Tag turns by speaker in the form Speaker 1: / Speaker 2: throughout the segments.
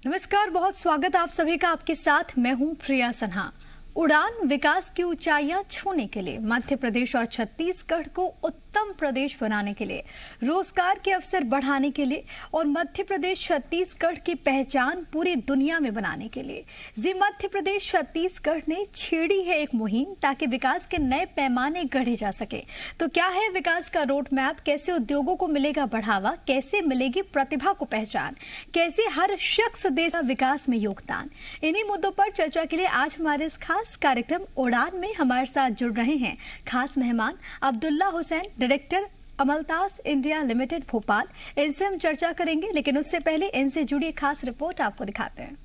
Speaker 1: नमस्कार, बहुत स्वागत आप सभी का। आपके साथ मैं हूं प्रिया सन्हा। उड़ान विकास की ऊंचाइयां छूने के लिए, मध्य प्रदेश और छत्तीसगढ़ को उत्तम प्रदेश बनाने के लिए, रोजगार के अवसर बढ़ाने के लिए और मध्य प्रदेश छत्तीसगढ़ की पहचान पूरी दुनिया में बनाने के लिए जी मध्य प्रदेश छत्तीसगढ़ ने छेड़ी है एक मुहिम, ताकि विकास के नए पैमाने गढ़े जा सके। तो क्या है विकास का रोड मैप? कैसे उद्योगों को मिलेगा बढ़ावा? कैसे मिलेगी प्रतिभा को पहचान? कैसे हर शख्स देगा विकास में योगदान? इन्हीं मुद्दों पर चर्चा के लिए आज हमारे इस खास कार्यक्रम उड़ान में हमारे साथ जुड़ रहे हैं खास मेहमान अब्दुल्ला हुसैन, डायरेक्टर अमलतास इंडिया लिमिटेड भोपाल। इनसे हम चर्चा करेंगे, लेकिन उससे पहले इनसे जुड़ी एक खास रिपोर्ट आपको दिखाते हैं।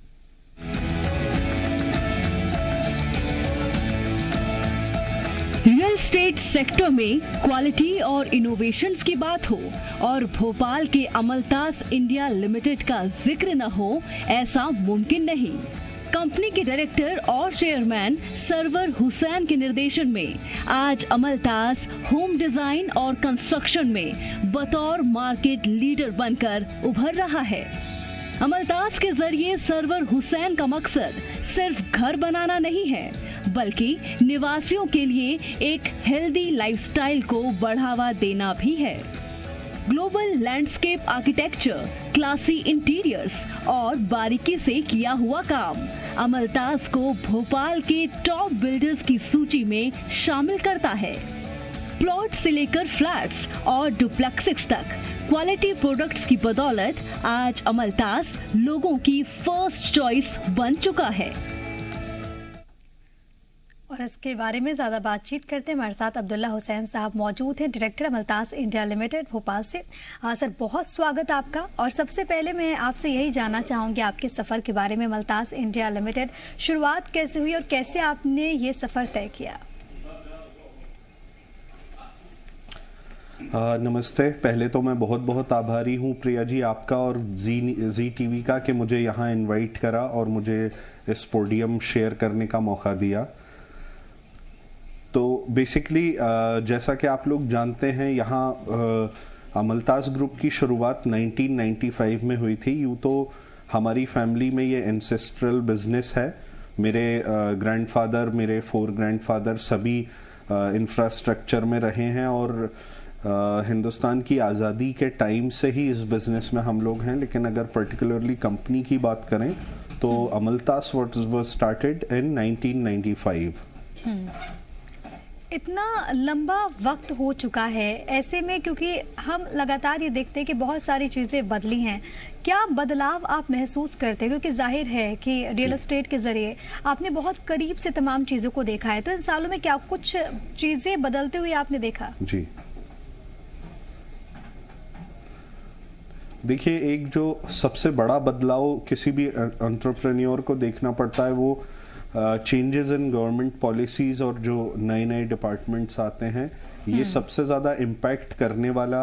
Speaker 2: रियल एस्टेट सेक्टर में क्वालिटी और इनोवेशंस की बात हो और भोपाल के अमलतास इंडिया लिमिटेड का जिक्र न हो, ऐसा मुमकिन नहीं। कंपनी के डायरेक्टर और चेयरमैन सरवर हुसैन के निर्देशन में आज अमलतास होम डिजाइन और कंस्ट्रक्शन में बतौर मार्केट लीडर बनकर उभर रहा है। अमलतास के जरिए सरवर हुसैन का मकसद सिर्फ घर बनाना नहीं है, बल्कि निवासियों के लिए एक हेल्दी लाइफस्टाइल को बढ़ावा देना भी है। Global landscape architecture, classy interiors और बारीकी से किया हुआ काम अमलतास को भोपाल के टॉप बिल्डर्स की सूची में शामिल करता है। प्लॉट से लेकर फ्लैट्स और डुप्लेक्सेस तक क्वालिटी प्रोडक्ट्स की बदौलत आज अमलतास लोगों की फर्स्ट चॉइस बन चुका है।
Speaker 1: और इसके बारे में ज्यादा बातचीत करते हैं, हमारे साथ अब्दुल्ला हुसैन साहब मौजूद हैं, डायरेक्टर अमलतास इंडिया लिमिटेड भोपाल से। सर, बहुत स्वागत आपका। और सबसे पहले मैं आपसे यही जानना चाहूंगी आपके सफर के बारे में। अमलतास इंडिया लिमिटेड शुरुआत कैसे हुई और कैसे आपने ये सफर तय किया?
Speaker 3: नमस्ते। पहले तो मैं बहुत बहुत आभारी हूँ प्रिया जी आपका और जी टीवी का कि मुझे यहाँ इनवाइट करा और मुझे इस पोडियम शेयर करने का मौका दिया। तो बेसिकली जैसा कि आप लोग जानते हैं, यहाँ अमलतास ग्रुप की शुरुआत 1995 में हुई थी। यूँ तो हमारी फैमिली में ये एंसेस्ट्रल बिजनेस है। मेरे ग्रैंडफादर, मेरे 4 ग्रैंडफादर सभी इंफ्रास्ट्रक्चर में रहे हैं और हिंदुस्तान की आज़ादी के टाइम से ही इस बिज़नेस में हम लोग हैं। लेकिन अगर पर्टिकुलरली कंपनी की बात करें तो अमलतास वाज स्टार्टेड इन 1995।
Speaker 1: इतना लंबा वक्त हो चुका है, ऐसे में क्योंकि हम लगातार ये देखते हैं कि बहुत सारी चीज़ें बदली हैं, क्या बदलाव आप महसूस करते हैं? क्योंकि जाहिर है कि रियल एस्टेट के ज़रिए आपने बहुत करीब से तमाम चीज़ों को देखा है, तो इन सालों में क्या कुछ चीज़ें बदलते हुए आपने देखा?
Speaker 3: जी देखिए, एक जो सबसे बड़ा बदलाव किसी भी एंटरप्रेन्योर को देखना पड़ता है वो चेंजेस इन गवर्नमेंट पॉलिसीज़ और जो नए नए डिपार्टमेंट्स आते हैं, ये सबसे ज़्यादा इम्पैक्ट करने वाला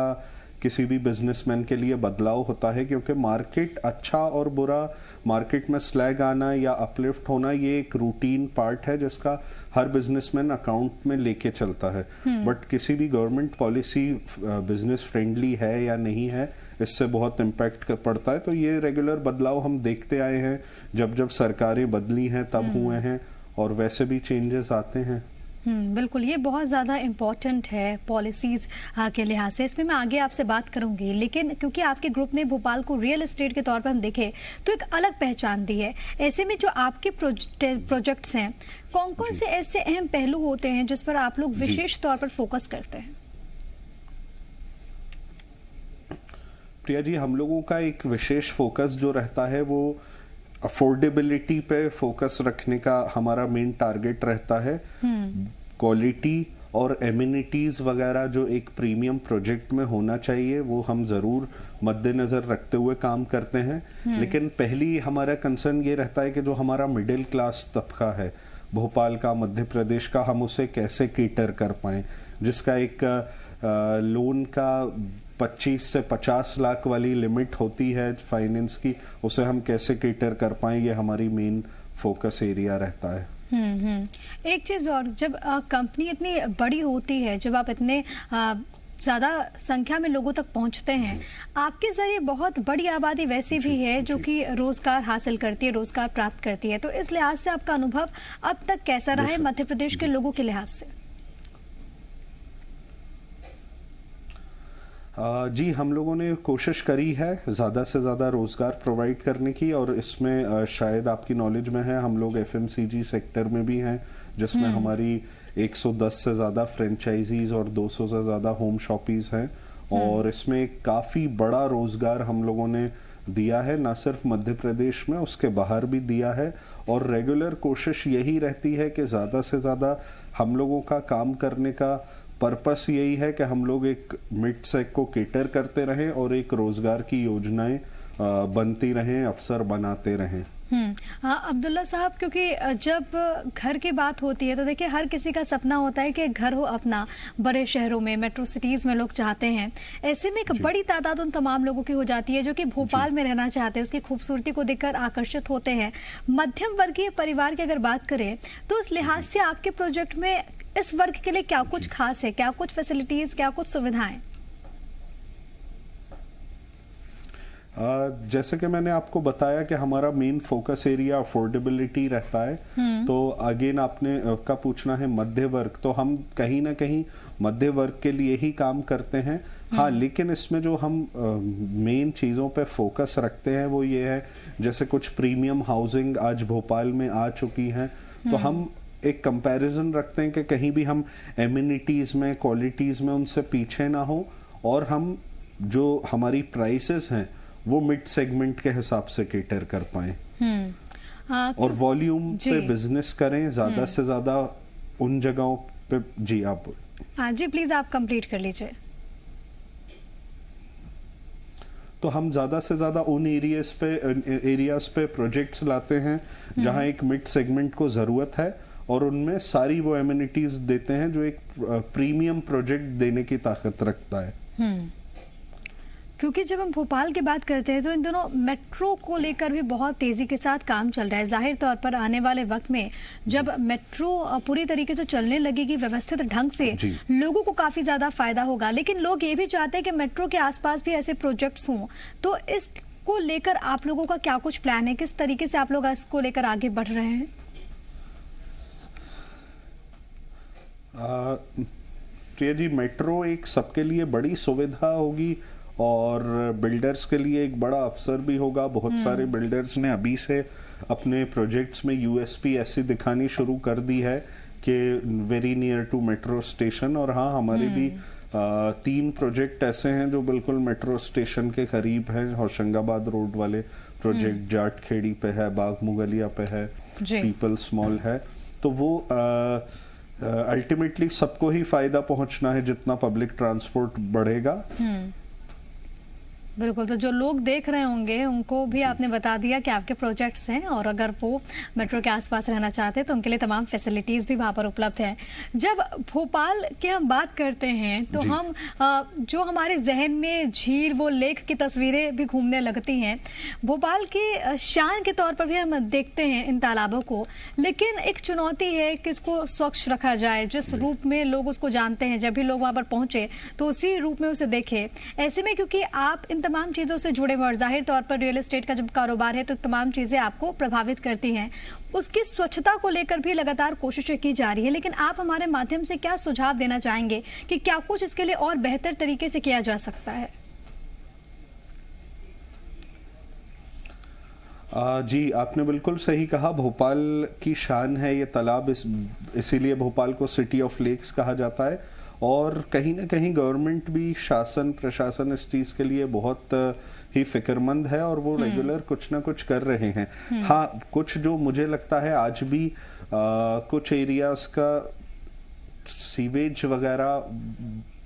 Speaker 3: किसी भी बिजनेसमैन के लिए बदलाव होता है। क्योंकि मार्केट अच्छा और बुरा, मार्केट में स्लैग आना या अपलिफ्ट होना, ये एक रूटीन पार्ट है जिसका हर बिजनेसमैन अकाउंट में लेके चलता है। बट किसी भी गवर्नमेंट पॉलिसी बिजनेस फ्रेंडली है या नहीं है, इससे बहुत इम्पैक्ट पड़ता है। तो ये रेगुलर बदलाव हम देखते आए हैं, जब जब सरकारें बदली हैं तब हुए हैं, और वैसे भी चेंजेस आते हैं।
Speaker 1: बिल्कुल, ये बहुत ज़्यादा इम्पॉर्टेंट है पॉलिसीज़ के लिहाज से। इसमें मैं आगे आपसे बात करूंगी, लेकिन क्योंकि आपके ग्रुप ने भोपाल को रियल एस्टेट के तौर पर हम देखें तो एक अलग पहचान दी है, ऐसे में जो आपके प्रोजेक्ट्स हैं, कौन कौन से ऐसे अहम पहलू होते हैं जिस पर आप लोग विशेष तौर पर फोकस करते हैं?
Speaker 3: प्रिया जी, हम लोगों का एक विशेष फोकस जो रहता है वो अफोर्डेबिलिटी पे फोकस रखने का हमारा मेन टारगेट रहता है। क्वालिटी और एमिनिटीज़ वगैरह जो एक प्रीमियम प्रोजेक्ट में होना चाहिए, वो हम ज़रूर मद्देनज़र रखते हुए काम करते हैं। लेकिन पहली हमारा कंसर्न ये रहता है कि जो हमारा मिडिल क्लास तबका है भोपाल का, मध्य प्रदेश का, हम उसे कैसे केटर कर पाएँ, जिसका एक लोन का 25 से 50 लाख वाली लिमिट होती है फाइनेंस की, उसे हम कैसे केटर कर पाएँ, ये हमारी मेन फोकस एरिया रहता है।
Speaker 1: एक चीज़ और, जब कंपनी इतनी बड़ी होती है, जब आप इतने ज़्यादा संख्या में लोगों तक पहुंचते हैं। आपके जरिए बहुत बड़ी आबादी वैसे भी है जो कि रोजगार हासिल करती है, रोजगार प्राप्त करती है। तो इस लिहाज से आपका अनुभव अब तक कैसा रहा है मध्य प्रदेश के लोगों के लिहाज से?
Speaker 3: जी, हम लोगों ने कोशिश करी है ज़्यादा से ज़्यादा रोज़गार प्रोवाइड करने की, और इसमें शायद आपकी नॉलेज में है, हम लोग एफएमसीजी सेक्टर में भी हैं, जिसमें हमारी 110 से ज़्यादा फ्रेंचाइजीज और 200 से ज़्यादा होम शॉपीज़ हैं। और इसमें काफ़ी बड़ा रोज़गार हम लोगों ने दिया है, ना सिर्फ मध्य प्रदेश में, उसके बाहर भी दिया है। और रेगुलर कोशिश यही रहती है कि ज़्यादा से ज़्यादा हम लोगों का काम करने का पर्पस यही है कि हम लोग एक मिड सेक को केटर करते रहें और एक रोजगार की योजनाएं बनती रहें, अवसर बनाते रहें।
Speaker 1: अब्दुल्ला साहब, क्योंकि जब घर की बात होती है तो देखिए हर किसी का सपना होता है कि घर हो अपना। बड़े शहरों में, मेट्रो सिटीज में लोग चाहते हैं। ऐसे में एक बड़ी तादाद उन तमाम लोगों की हो जाती है जो कि भोपाल में रहना चाहते हैं, उसकी खूबसूरती को देखकर आकर्षित होते हैं। मध्यम वर्गीय परिवार की अगर बात करें तो उस लिहाज से आपके प्रोजेक्ट में इस वर्ग के लिए क्या कुछ खास है, क्या कुछ फैसिलिटीज, क्या कुछ सुविधाएं?
Speaker 3: जैसे कि मैंने आपको बताया कि हमारा मेन फोकस एरिया अफोर्डेबिलिटी रहता है। तो अगेन आपने का पूछना है मध्य वर्ग, तो हम कहीं ना कहीं मध्य वर्ग के लिए ही काम करते हैं। हाँ, लेकिन इसमें जो हम मेन चीज़ों पे फोकस रखते हैं वो ये है, जैसे कुछ प्रीमियम हाउसिंग आज भोपाल में आ चुकी हैं, तो हम एक कंपैरिजन रखते हैं कि कहीं भी हम एमिनिटीज में, क्वालिटीज में उनसे पीछे ना हो, और हम जो हमारी प्राइसेस हैं वो मिड सेगमेंट के हिसाब से केटर कर पाए और वॉल्यूम पे बिजनेस करें ज्यादा से ज्यादा उन जगहों पे। जी आप
Speaker 1: जी प्लीज आप कंप्लीट कर लीजिए।
Speaker 3: तो हम ज्यादा से ज्यादा उन एरियाज पे प्रोजेक्ट्स लाते हैं जहां एक मिड सेगमेंट को जरूरत है, और उनमें सारी वो एमिनिटीज देते हैं जो एक प्रीमियम प्रोजेक्ट देने की ताकत रखता है।
Speaker 1: क्योंकि जब हम भोपाल की बात करते हैं तो इन दोनों मेट्रो को लेकर भी बहुत तेजी के साथ काम चल रहा है। जाहिर तौर पर आने वाले वक्त में जब मेट्रो पूरी तरीके से चलने लगेगी व्यवस्थित ढंग से, लोगों को काफी ज्यादा फायदा होगा। लेकिन लोग ये भी चाहते हैं कि मेट्रो के आसपास भी ऐसे प्रोजेक्ट्स हों। तो इसको लेकर आप लोगों का क्या कुछ प्लान है, किस तरीके से आप लोग इसको लेकर आगे बढ़ रहे हैं?
Speaker 3: प्रिया जी, मेट्रो एक सबके लिए बड़ी सुविधा होगी और बिल्डर्स के लिए एक बड़ा अवसर भी होगा। बहुत सारे बिल्डर्स ने अभी से अपने प्रोजेक्ट्स में यूएसपी ऐसी दिखानी शुरू कर दी है कि very near to metro station. और हाँ, हमारे भी 3 प्रोजेक्ट ऐसे हैं जो बिल्कुल मेट्रो स्टेशन के करीब हैं। होशंगाबाद रोड वाले प्रोजेक्ट जाट खेड़ी पे है, बाग मुगलिया पे है, पीपल्स मॉल है। तो वो अल्टीमेटली सबको ही फायदा पहुंचना है जितना पब्लिक ट्रांसपोर्ट बढ़ेगा।
Speaker 1: बिल्कुल, तो जो लोग देख रहे होंगे उनको भी आपने बता दिया कि आपके प्रोजेक्ट्स हैं, और अगर वो मेट्रो के आसपास रहना चाहते हैं तो उनके लिए तमाम फैसिलिटीज़ भी वहाँ पर उपलब्ध हैं। जब भोपाल की हम बात करते हैं तो हम जो हमारे जहन में झील, वो लेक की तस्वीरें भी घूमने लगती हैं। भोपाल की शान के तौर पर भी हम देखते हैं इन तालाबों को, लेकिन एक चुनौती है कि इसको स्वच्छ रखा जाए। जिस रूप में लोग उसको जानते हैं, जब भी लोग वहाँ पर पहुँचे तो उसी रूप में उसे देखें। ऐसे में क्योंकि आप इन तमाम चीजों से जुड़े हुए, और जाहिर तौर पर रियल एस्टेट का जब कारोबार है तो तमाम चीजें आपको प्रभावित करती हैं, उसकी स्वच्छता को लेकर भी लगातार कोशिशें की जा रही है। लेकिन आप हमारे माध्यम से क्या सुझाव देना चाहेंगे कि क्या कुछ इसके लिए और बेहतर तरीके से किया जा सकता है?
Speaker 3: जी, आपने बिल्कुल सही कहा। भोपाल की शान है ये तालाब, इसीलिए भोपाल को सिटी ऑफ लेक्स कहा जाता है। और कहीं ना कहीं गवर्नमेंट भी, शासन प्रशासन इस चीज़ के लिए बहुत ही फिक्रमंद है और वो रेगुलर कुछ ना कुछ कर रहे हैं। हाँ, कुछ जो मुझे लगता है आज भी कुछ एरियाज का सीवेज वगैरह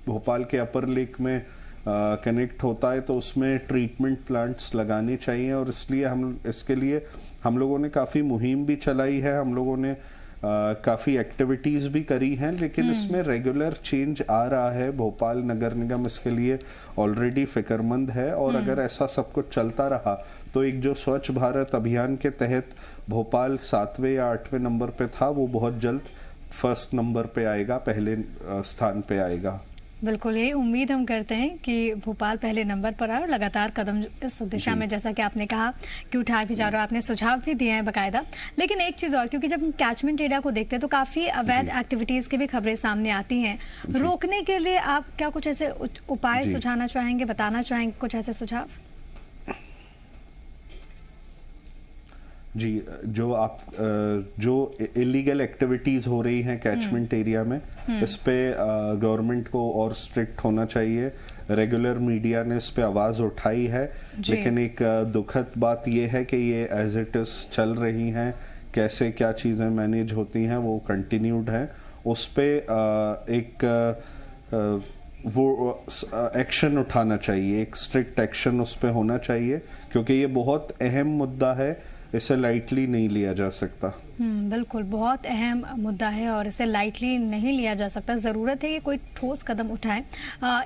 Speaker 3: भोपाल के अपर लेक में कनेक्ट होता है, तो उसमें ट्रीटमेंट प्लांट्स लगाने चाहिए। और इसलिए इसके लिए हम लोगों ने काफ़ी मुहिम भी चलाई है, हम लोगों ने काफ़ी एक्टिविटीज़ भी करी हैं। लेकिन इसमें रेगुलर चेंज आ रहा है। भोपाल नगर निगम इसके लिए ऑलरेडी फिक्रमंद है, और अगर ऐसा सब कुछ चलता रहा तो एक जो स्वच्छ भारत अभियान के तहत भोपाल 7वें या 8वें नंबर पे था, वो बहुत जल्द फर्स्ट नंबर पे आएगा, पहले स्थान पे आएगा।
Speaker 1: बिल्कुल, यही उम्मीद हम करते हैं कि भोपाल पहले नंबर पर आए और लगातार कदम इस दिशा में, जैसा कि आपने कहा कि उठा भी जा रहा है, आपने सुझाव भी दिए हैं बाकायदा। लेकिन एक चीज़ और, क्योंकि जब हम कैचमेंट एरिया को देखते हैं तो काफ़ी अवैध एक्टिविटीज़ की भी खबरें सामने आती हैं। रोकने के लिए आप क्या कुछ ऐसे उपाय सुझाना चाहेंगे, बताना चाहेंगे कुछ ऐसे सुझाव?
Speaker 3: जी, जो इलीगल एक्टिविटीज़ हो रही हैं कैचमेंट एरिया में, इस पे गवर्नमेंट को और स्ट्रिक्ट होना चाहिए। रेगुलर मीडिया ने इस पे आवाज़ उठाई है, लेकिन एक दुखद बात ये है कि ये एज इट इज़ चल रही हैं। कैसे क्या चीज़ें मैनेज होती हैं वो कंटिन्यूड है। उस पे वो एक्शन उठाना चाहिए, एक स्ट्रिक्ट एक्शन उस पे होना चाहिए, क्योंकि ये बहुत अहम मुद्दा है, इसे लाइटली नहीं लिया जा सकता।
Speaker 1: बिल्कुल, बहुत अहम मुद्दा है और इसे लाइटली नहीं लिया जा सकता। ज़रूरत है कि कोई ठोस कदम उठाए।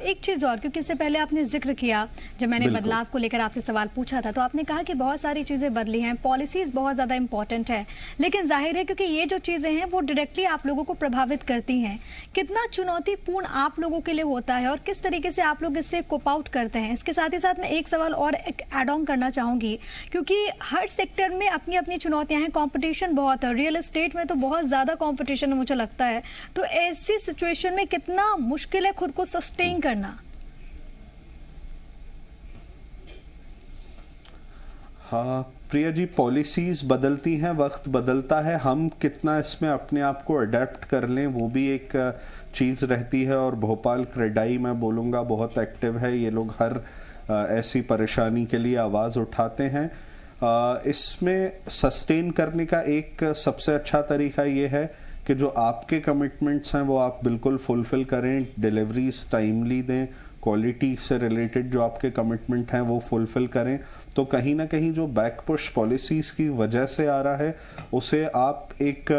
Speaker 1: एक चीज़ और, क्योंकि इससे पहले आपने जिक्र किया, जब मैंने बदलाव को लेकर आपसे सवाल पूछा था, तो आपने कहा कि बहुत सारी चीज़ें बदली हैं, पॉलिसीज़ बहुत ज़्यादा इंपॉर्टेंट है। लेकिन जाहिर है क्योंकि ये जो चीज़ें हैं वो डायरेक्टली आप लोगों को प्रभावित करती हैं, कितना चुनौतीपूर्ण आप लोगों के लिए होता है और किस तरीके से आप लोग इससे कोप आउट करते हैं। इसके साथ ही साथ मैं एक सवाल और एड ऑन करना चाहूँगी, क्योंकि हर सेक्टर में अपनी अपनी चुनौतियाँ हैं, कॉम्पिटिशन बहुत, रियल एस्टेट में तो बहुत ज्यादा कंपटीशन है मुझे लगता है। तो ऐसी सिचुएशन में कितना मुश्किल है खुद को सस्टेन करना?
Speaker 3: हाँ प्रिया जी, पॉलिसीज बदलती हैं, वक्त बदलता है, हम कितना इसमें अपने आप को अडेप्ट कर लें वो भी एक चीज़ रहती है। और भोपाल क्रेडाई मैं बोलूँगा बहुत एक्टिव है, ये लोग हर ऐसी परेशानी के लिए आवाज़ उठाते हैं। इसमें सस्टेन करने का एक सबसे अच्छा तरीका ये है कि जो आपके कमिटमेंट्स हैं वो आप बिल्कुल फुलफिल करें, डिलीवरीज टाइमली दें, क्वालिटी से रिलेटेड जो आपके कमिटमेंट हैं वो फुलफिल करें। तो कहीं ना कहीं जो बैक पुश पॉलिसीज़ की वजह से आ रहा है उसे आप एक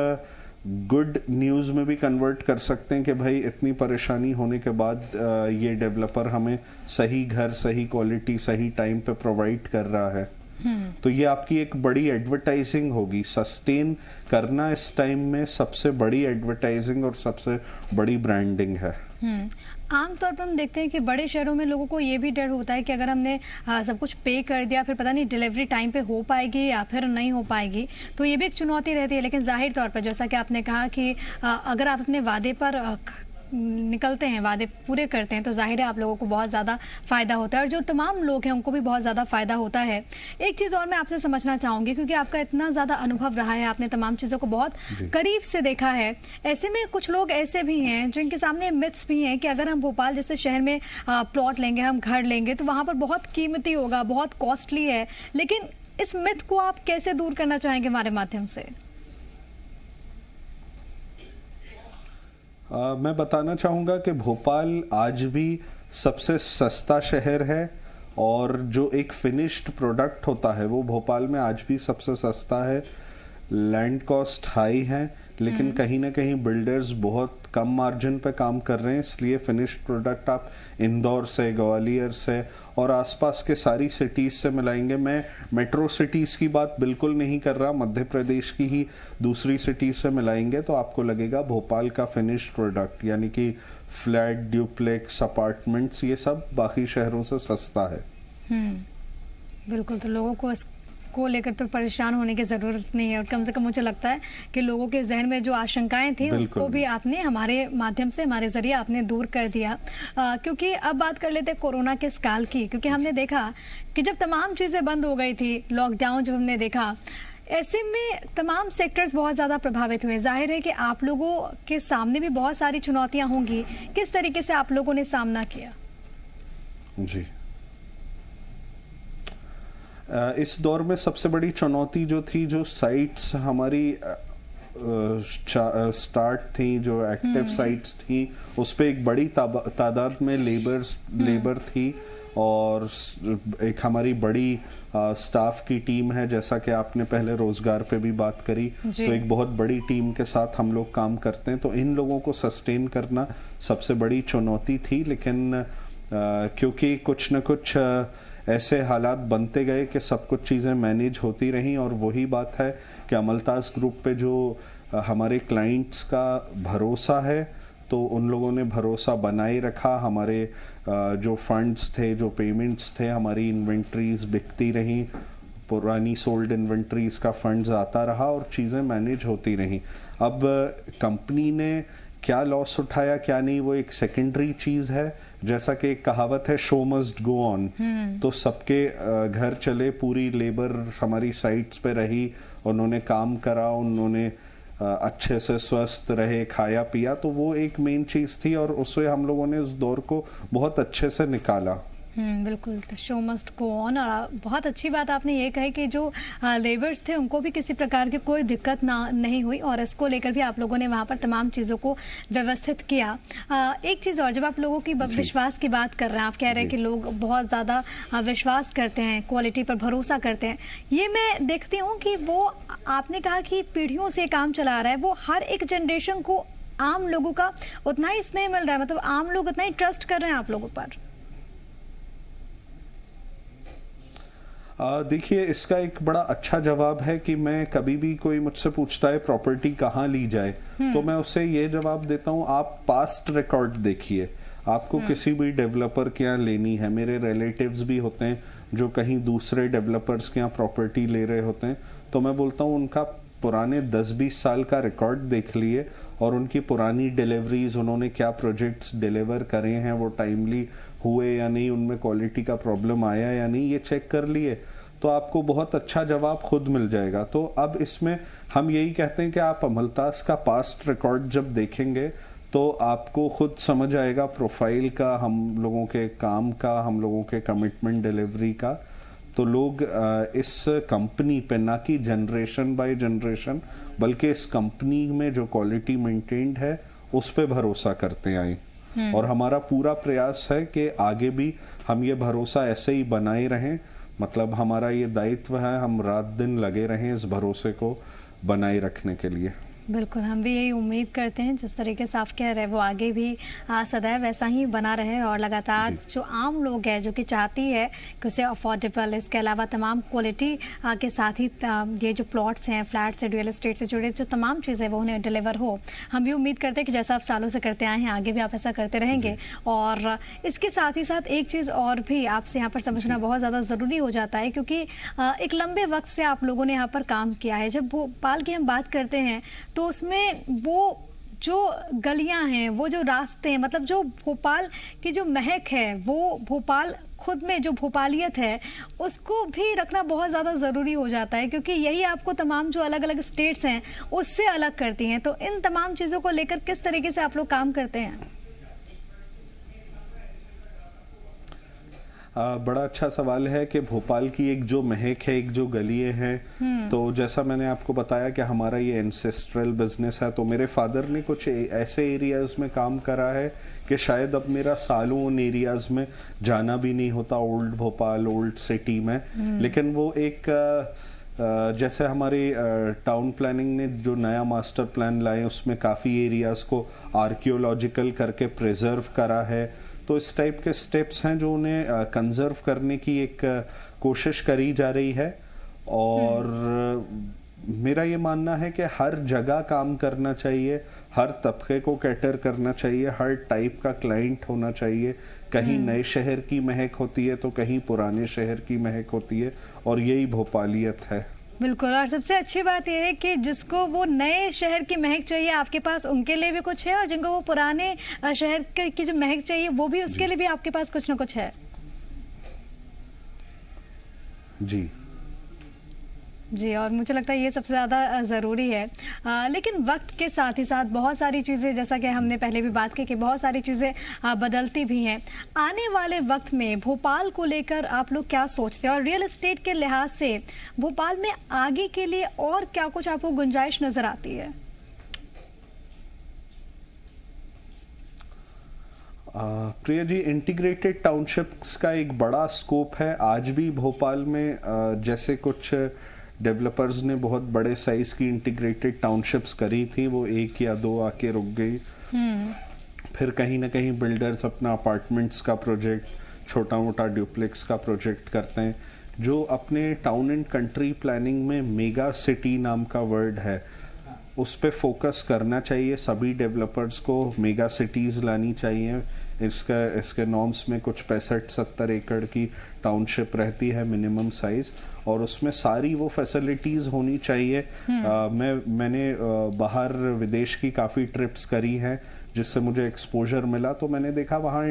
Speaker 3: गुड न्यूज़ में भी कन्वर्ट कर सकते हैं कि भाई इतनी परेशानी होने के बाद ये डेवलपर हमें सही घर, सही क्वालिटी, सही टाइम पे प्रोवाइड कर रहा है। तो ये आपकी एक बड़ी एडवर्टाइजिंग होगी। सस्टेन करना इस टाइम में सबसे बड़ी एडवर्टाइजिंग और सबसे बड़ी ब्रांडिंग है।
Speaker 1: आमतौर पर हम देखते हैं कि बड़े शहरों में लोगों को ये भी डर होता है कि अगर हमने सब कुछ पे कर दिया, फिर पता नहीं डिलीवरी टाइम पे हो पाएगी या फिर नहीं हो पाएगी, तो ये भी एक चुनौती रहती है। लेकिन जाहिर तौर पर जैसा कि आपने कहा कि अगर आप अपने वादे पर निकलते हैं, वादे पूरे करते हैं, तो जाहिर है आप लोगों को बहुत ज़्यादा फ़ायदा होता है और जो तमाम लोग हैं उनको भी बहुत ज़्यादा फ़ायदा होता है। एक चीज़ और मैं आपसे समझना चाहूँगी, क्योंकि आपका इतना ज़्यादा अनुभव रहा है, आपने तमाम चीज़ों को बहुत करीब से देखा है, ऐसे में कुछ लोग ऐसे भी हैं जिनके सामने मिथ्स भी हैं कि अगर हम भोपाल जैसे शहर में प्लॉट लेंगे, हम घर लेंगे तो वहाँ पर बहुत कीमती होगा, बहुत कॉस्टली है। लेकिन इस मिथ को आप कैसे दूर करना चाहेंगे हमारे माध्यम से?
Speaker 3: मैं बताना चाहूँगा कि भोपाल आज भी सबसे सस्ता शहर है और जो एक फिनिश्ड प्रोडक्ट होता है वो भोपाल में आज भी सबसे सस्ता है। लैंड कॉस्ट हाई है, लेकिन कहीं ना कहीं बिल्डर्स बहुत कम मार्जिन पे काम कर रहे हैं, इसलिए फिनिश्ड प्रोडक्ट आप इंदौर से, ग्वालियर से और आसपास के सारी सिटीज़ से मिलाएंगे। मैं मेट्रो सिटीज़ की बात बिल्कुल नहीं कर रहा, मध्य प्रदेश की ही दूसरी सिटीज़ से मिलाएंगे तो आपको लगेगा भोपाल का फिनिश्ड प्रोडक्ट, यानी कि फ्लैट, ड्यूप्लेक्स, अपार्टमेंट्स, ये सब बाकी शहरों से सस्ता है।
Speaker 1: बिल्कुल, तो लोगों को लेकर तो परेशान होने की ज़रूरत नहीं है और कम से कम मुझे लगता है कि लोगों के जहन में जो आशंकाएं थी उनको भी आपने हमारे माध्यम से, हमारे ज़रिए आपने दूर कर दिया। क्योंकि अब बात कर लेते हैं कोरोना के इस काल की, क्योंकि हमने देखा कि जब तमाम चीज़ें बंद हो गई थी, लॉकडाउन जब हमने देखा, ऐसे में तमाम सेक्टर्स बहुत ज़्यादा प्रभावित हुए। जाहिर है कि आप लोगों के सामने भी बहुत सारी चुनौतियाँ होंगी, किस तरीके से आप लोगों ने सामना किया?
Speaker 3: जी, इस दौर में सबसे बड़ी चुनौती जो थी, जो साइट्स हमारी स्टार्ट थी, जो एक्टिव साइट्स थी, उस पे एक बड़ी तादाद में लेबर थी और एक हमारी बड़ी स्टाफ की टीम है। जैसा कि आपने पहले रोजगार पे भी बात करी, तो एक बहुत बड़ी टीम के साथ हम लोग काम करते हैं, तो इन लोगों को सस्टेन करना सबसे बड़ी चुनौती थी। लेकिन क्योंकि कुछ न कुछ ऐसे हालात बनते गए कि सब कुछ चीज़ें मैनेज होती रहीं और वही बात है कि अमलताज ग्रुप पे जो हमारे क्लाइंट्स का भरोसा है, तो उन लोगों ने भरोसा बनाए रखा। हमारे जो फंड्स थे, जो पेमेंट्स थे, हमारी इन्वेंट्रीज बिकती रहीं, पुरानी सोल्ड इन्वेंट्रीज का फंड्स आता रहा और चीज़ें मैनेज होती रहीं। अब कंपनी ने क्या लॉस उठाया क्या नहीं वो एक सेकेंडरी चीज़ है। जैसा कि एक कहावत है, शो मस्ट गो ऑन। तो सबके घर चले, पूरी लेबर हमारी साइट्स पे रही, उन्होंने काम करा, उन्होंने अच्छे से स्वस्थ रहे, खाया पिया, तो वो एक मेन चीज़ थी और उससे हम लोगों ने उस दौर को बहुत अच्छे से निकाला।
Speaker 1: बिल्कुल, तो शो मस्ट गो ऑन। और बहुत अच्छी बात आपने ये कही कि जो लेबर्स थे उनको भी किसी प्रकार की कोई दिक्कत नहीं हुई और इसको लेकर भी आप लोगों ने वहाँ पर तमाम चीज़ों को व्यवस्थित किया। एक चीज़ और, जब आप लोगों की विश्वास की बात कर रहे हैं, आप कह रहे हैं कि लोग बहुत ज़्यादा विश्वास करते हैं, क्वालिटी पर भरोसा करते हैं, ये मैं देखती हूँ कि वो आपने कहा कि पीढ़ियों से काम चला रहा है, वो हर एक जनरेशन को आम लोगों का उतना ही स्नेह मिल रहा है, मतलब आम लोग उतना ही ट्रस्ट कर रहे हैं आप लोगों पर।
Speaker 3: देखिए, इसका एक बड़ा अच्छा जवाब है कि मैं कभी भी कोई मुझसे पूछता है प्रॉपर्टी कहाँ ली जाए, तो मैं उसे ये जवाब देता हूँ, आप पास्ट रिकॉर्ड देखिए। आपको किसी भी डेवलपर के यहाँ लेनी है, मेरे रिलेटिव्स भी होते हैं जो कहीं दूसरे डेवलपर्स के यहाँ प्रॉपर्टी ले रहे होते हैं, तो मैं बोलता हूँ उनका पुराने 10-20 साल का रिकॉर्ड देख लिए और उनकी पुरानी डिलीवरीज, उन्होंने क्या प्रोजेक्ट्स डिलीवर करे हैं, वो टाइमली हुए या नहीं, उनमें क्वालिटी का प्रॉब्लम आया या नहीं, ये चेक कर लिए, तो आपको बहुत अच्छा जवाब खुद मिल जाएगा। तो अब इसमें हम यही कहते हैं कि आप अमलतास का पास्ट रिकॉर्ड जब देखेंगे तो आपको खुद समझ आएगा प्रोफाइल का, हम लोगों के काम का, हम लोगों के कमिटमेंट डिलीवरी का। तो लोग इस कंपनी पे ना कि जनरेशन बाय जनरेशन, बल्कि इस कंपनी में जो क्वालिटी मेंटेन्ड है उस पे भरोसा करते आए और हमारा पूरा प्रयास है कि आगे भी हम ये भरोसा ऐसे ही बनाए रहें। मतलब हमारा ये दायित्व है, हम रात दिन लगे रहें इस भरोसे को बनाए रखने के लिए।
Speaker 1: बिल्कुल, हम भी यही उम्मीद करते हैं जिस तरीके से आप कह रहे हैं वो आगे भी सदैव वैसा ही बना रहे और लगातार जो आम लोग हैं जो कि चाहती है कि उसे अफोर्डेबल, इसके अलावा तमाम क्वालिटी के साथ ही ये जो प्लॉट्स हैं, फ्लैट्स से, रियल एस्टेट से जुड़े जो तमाम चीज़ें वो उन्हें डिलीवर हो। हम भी उम्मीद करते हैं कि जैसा आप सालों से करते आए हैं आगे भी आप ऐसा करते रहेंगे। और इसके साथ ही साथ एक चीज़ और भी आपसे यहाँ पर समझना बहुत ज़्यादा ज़रूरी हो जाता है, क्योंकि एक लंबे वक्त से आप लोगों ने यहाँ पर काम किया है। जब भोपाल की हम बात करते हैं तो उसमें वो जो गलियां हैं, वो जो रास्ते हैं, मतलब जो भोपाल की जो महक है, वो भोपाल खुद में जो भोपालियत है उसको भी रखना बहुत ज़्यादा ज़रूरी हो जाता है, क्योंकि यही आपको तमाम जो अलग अलग स्टेट्स हैं उससे अलग करती हैं। तो इन तमाम चीज़ों को लेकर किस तरीके से आप लोग काम करते हैं?
Speaker 3: बड़ा अच्छा सवाल है कि भोपाल की एक जो महक है, एक जो गलियां हैं, तो जैसा मैंने आपको बताया कि हमारा ये एंसेस्ट्रल बिजनेस है, तो मेरे फादर ने कुछ ऐसे एरियाज में काम करा है कि शायद अब मेरा सालों उन एरियाज में जाना भी नहीं होता, ओल्ड भोपाल, ओल्ड सिटी में। लेकिन वो एक जैसे हमारे टाउन प्लानिंग ने जो नया मास्टर प्लान लाए उसमें काफ़ी एरियाज को आर्कियोलॉजिकल करके प्रिजर्व करा है। तो इस टाइप के स्टेप्स हैं जो उन्हें कंजर्व करने की एक कोशिश करी जा रही है। और मेरा ये मानना है कि हर जगह काम करना चाहिए, हर तबके को कैटर करना चाहिए, हर टाइप का क्लाइंट होना चाहिए। कहीं नए शहर की महक होती है तो कहीं पुराने शहर की महक होती है, और यही भोपालियत है।
Speaker 1: बिल्कुल, और सबसे अच्छी बात यह है कि जिसको वो नए शहर की महक चाहिए आपके पास उनके लिए भी कुछ है, और जिनको वो पुराने शहर की जो महक चाहिए वो भी उसके लिए भी आपके पास कुछ ना कुछ है।
Speaker 3: जी
Speaker 1: जी, और मुझे लगता है ये सबसे ज़्यादा ज़रूरी है। लेकिन वक्त के साथ ही साथ बहुत सारी चीज़ें, जैसा कि हमने पहले भी बात की कि बहुत सारी चीज़ें बदलती भी हैं। आने वाले वक्त में भोपाल को लेकर आप लोग क्या सोचते हैं, और रियल एस्टेट के लिहाज से भोपाल में आगे के लिए और क्या कुछ आपको गुंजाइश नज़र आती है?
Speaker 3: प्रिया जी, इंटीग्रेटेड टाउनशिप्स का एक बड़ा स्कोप है। आज भी भोपाल में जैसे कुछ डेवलपर्स ने बहुत बड़े साइज की इंटीग्रेटेड टाउनशिप्स करी थी, वो 1 या 2 आके रुक गई। फिर कहीं ना कहीं बिल्डर्स अपना अपार्टमेंट्स का प्रोजेक्ट, छोटा मोटा ड्यूप्लेक्स का प्रोजेक्ट करते हैं। जो अपने टाउन एंड कंट्री प्लानिंग में मेगा सिटी नाम का वर्ड है, उस पे फोकस करना चाहिए सभी डेवलपर्स को। मेगा सिटीज़ लानी चाहिए। इसके नॉर्म्स में कुछ 65-70 एकड़ की टाउनशिप रहती है मिनिमम साइज, और उसमें सारी वो फैसिलिटीज़ होनी चाहिए। मैंने बाहर विदेश की काफ़ी ट्रिप्स करी हैं जिससे मुझे एक्सपोजर मिला, तो मैंने देखा वहाँ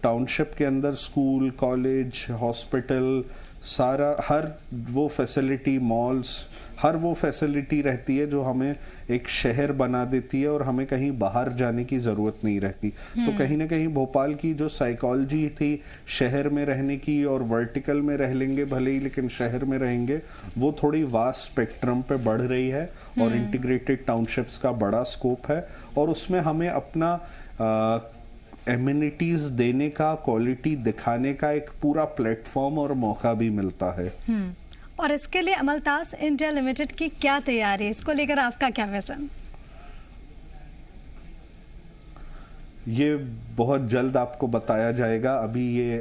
Speaker 3: टाउनशिप के अंदर स्कूल, कॉलेज, हॉस्पिटल, सारा हर वो फैसिलिटी, मॉल्स, हर वो फैसिलिटी रहती है जो हमें एक शहर बना देती है और हमें कहीं बाहर जाने की ज़रूरत नहीं रहती। तो कहीं ना कहीं भोपाल की जो साइकोलॉजी थी शहर में रहने की, और वर्टिकल में रह लेंगे भले ही लेकिन शहर में रहेंगे, वो थोड़ी वास्ट स्पेक्ट्रम पे बढ़ रही है। और इंटीग्रेटेड टाउनशिप्स का बड़ा स्कोप है और उसमें हमें अपना एमिनिटीज देने का, क्वालिटी दिखाने का एक पूरा प्लेटफॉर्म और मौका भी मिलता है।
Speaker 1: और इसके लिए अमलतास इंडिया लिमिटेड की क्या तैयारी है, इसको लेकर आपका क्या विजन?
Speaker 3: ये बहुत जल्द आपको बताया जाएगा। अभी ये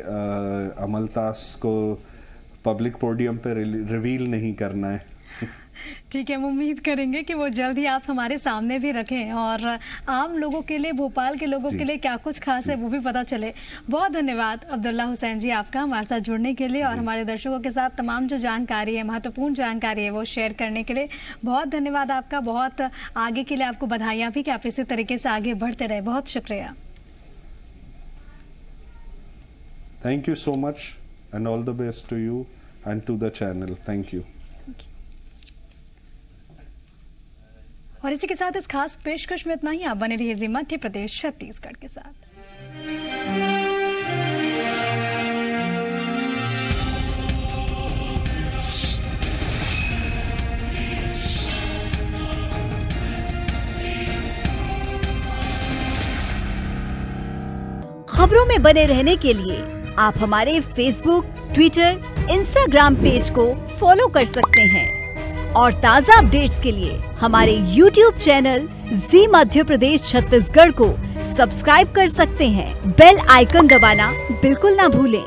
Speaker 3: अमलतास को पब्लिक पोडियम पे रिवील नहीं करना है।
Speaker 1: ठीक है, हम उम्मीद करेंगे कि वो जल्द ही आप हमारे सामने भी रखें और आम लोगों के लिए, भोपाल के लोगों के लिए क्या कुछ खास है वो भी पता चले। बहुत धन्यवाद अब्दुल्ला हुसैन जी आपका हमारे साथ जुड़ने के लिए और हमारे दर्शकों के साथ तमाम जो जानकारी है, महत्वपूर्ण जानकारी है, वो शेयर करने के लिए बहुत धन्यवाद आपका। बहुत आगे के लिए आपको बधाइयाँ भी कि आप इसी तरीके से आगे बढ़ते रहे। बहुत शुक्रिया।
Speaker 3: Thank you so much and all the best to you and to the channel. Thank you.
Speaker 1: और इसी के साथ इस खास पेशकश में इतना ही। आप बने रहिए मध्य प्रदेश छत्तीसगढ़ के साथ।
Speaker 4: खबरों में बने रहने के लिए आप हमारे फेसबुक, ट्विटर, इंस्टाग्राम पेज को फॉलो कर सकते हैं और ताज़ा अपडेट्स के लिए हमारे YouTube चैनल जी मध्य प्रदेश छत्तीसगढ़ को सब्सक्राइब कर सकते हैं। बेल आइकन दबाना बिल्कुल ना भूलें।